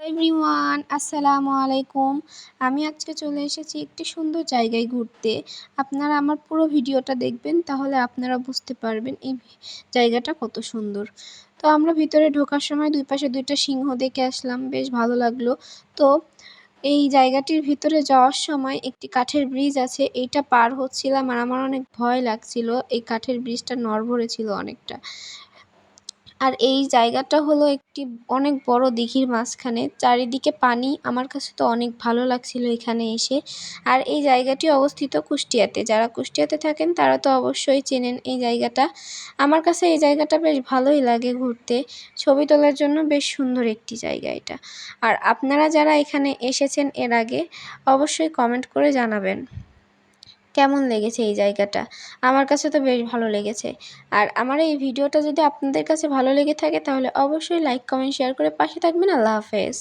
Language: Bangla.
এভরিওয়ান আসসালামু আলাইকুম। আমি আজকে চলে এসেছি একটি সুন্দর জায়গায় ঘুরতে। আপনারা আমার পুরো ভিডিওটা দেখবেন, তাহলে আপনারা বুঝতে পারবেন এই জায়গাটা কত সুন্দর। তো আমরা ভিতরে ঢোকার সময় দুই পাশে দুইটা সিংহ দেখে আসলাম, বেশ ভালো লাগলো। তো এই জায়গাটির ভিতরে যাওয়ার সময় একটি কাঠের ব্রিজ আছে, এইটা পার হচ্ছিলাম আর আমার অনেক ভয় লাগছিল। এই কাঠের ব্রিজটা নড়বড়ে ছিল অনেকটা। আর এই জায়গাটা হলো একটি অনেক বড় দিঘির মাঝখানে, চারিদিকে পানি। আমার কাছে তো অনেক ভালো লাগছিল এখানে এসে। আর এই জায়গাটি অবস্থিত কুষ্টিয়াতে। যারা কুষ্টিয়াতে থাকেন তারা তো অবশ্যই চেনেন এই জায়গাটা। আমার কাছে এই জায়গাটা বেশ ভালোই লাগে ঘুরতে, ছবি তোলার জন্য বেশ সুন্দর একটি জায়গা এটা। আর আপনারা যারা এখানে এসেছেন এর আগে, অবশ্যই কমেন্ট করে জানাবেন কেমন লেগেছে এই জায়গাটা। আমার কাছে তো বেশ ভালো লেগেছে। আর আমার এই ভিডিওটা যদি আপনাদের কাছে ভালো লেগে থাকে, তাহলে অবশ্যই লাইক, কমেন্ট, শেয়ার করে পাশে থাকবেন। আল্লাহ হাফেজ।